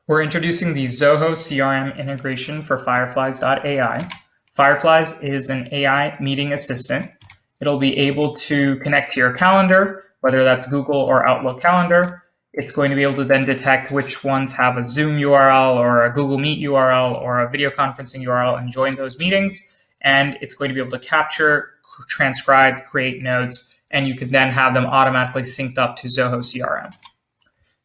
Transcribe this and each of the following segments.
We're introducing the Zoho CRM integration for fireflies.ai. Fireflies is an AI meeting assistant. It'll be able to connect to your calendar, whether that's Google or Outlook calendar. It's going to be able to then detect which ones have a Zoom URL or a Google Meet URL or a video conferencing URL and join those meetings. And it's going to be able to capture, transcribe, create notes, and you can then have them automatically synced up to Zoho CRM.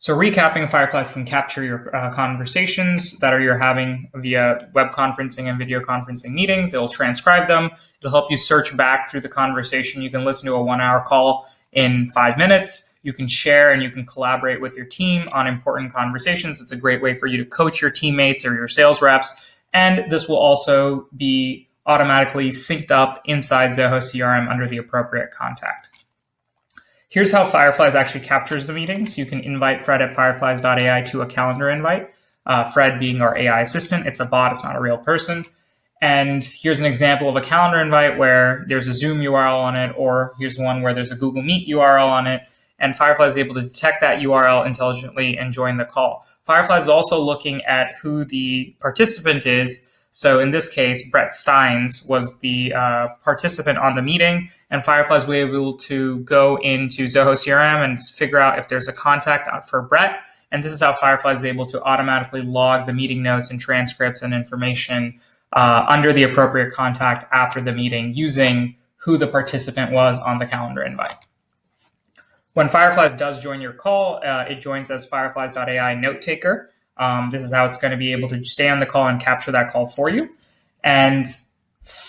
So recapping, Fireflies can capture your conversations that you're having via web conferencing and video conferencing meetings. It'll transcribe them. It'll help you search back through the conversation. You can listen to a 1-hour call in 5 minutes. You can share and you can collaborate with your team on important conversations. It's a great way for you to coach your teammates or your sales reps. And this will also be automatically synced up inside Zoho CRM under the appropriate contact. Here's how Fireflies actually captures the meetings. You can invite Fred at fireflies.ai to a calendar invite. Fred being our AI assistant. It's a bot, it's not a real person. And here's an example of a calendar invite where there's a Zoom URL on it, or here's one where there's a Google Meet URL on it. And Fireflies is able to detect that URL intelligently and join the call. Fireflies is also looking at who the participant is. So in this case, Brett Steins was the participant on the meeting, and Fireflies will be able to go into Zoho CRM and figure out if there's a contact for Brett. And this is how Fireflies is able to automatically log the meeting notes and transcripts and information under the appropriate contact after the meeting using who the participant was on the calendar invite. When Fireflies does join your call, it joins as fireflies.ai note taker. This is how it's going to be able to stay on the call and capture that call for you. And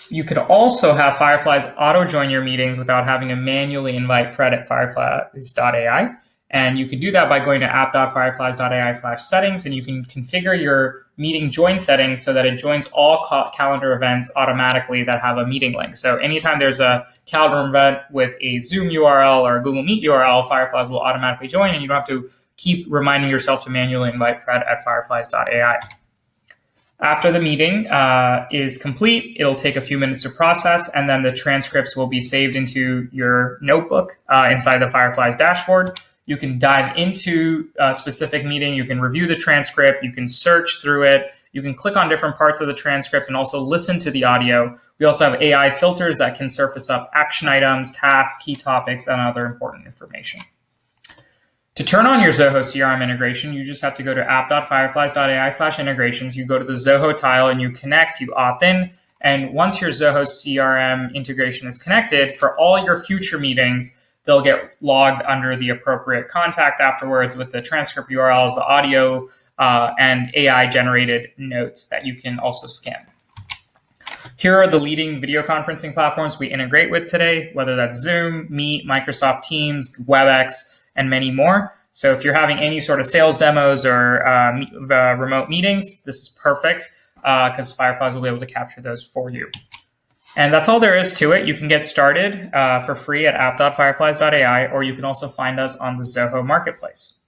you could also have Fireflies auto-join your meetings without having to manually invite Fred at fireflies.ai. And you can do that by going to app.fireflies.ai/settings, and you can configure your meeting join settings so that it joins all calendar events automatically that have a meeting link. So anytime there's a calendar event with a Zoom URL or a Google Meet URL, Fireflies will automatically join, and you don't have to keep reminding yourself to manually invite Fred at fireflies.ai. After the meeting is complete, it'll take a few minutes to process, and then the transcripts will be saved into your notebook inside the Fireflies dashboard. You can dive into a specific meeting. You can review the transcript. You can search through it. You can click on different parts of the transcript and also listen to the audio. We also have AI filters that can surface up action items, tasks, key topics, and other important information. To turn on your Zoho CRM integration, you just have to go to app.fireflies.ai/integrations. You go to the Zoho tile and you connect, you auth in. And once your Zoho CRM integration is connected, for all your future meetings, they'll get logged under the appropriate contact afterwards with the transcript URLs, the audio, and AI-generated notes that you can also scan. Here are the leading video conferencing platforms we integrate with today, whether that's Zoom, Meet, Microsoft Teams, WebEx, and many more. So if you're having any sort of sales demos or remote meetings, this is perfect because Fireflies will be able to capture those for you. And that's all there is to it. You can get started for free at app.fireflies.ai, or you can also find us on the Zoho Marketplace.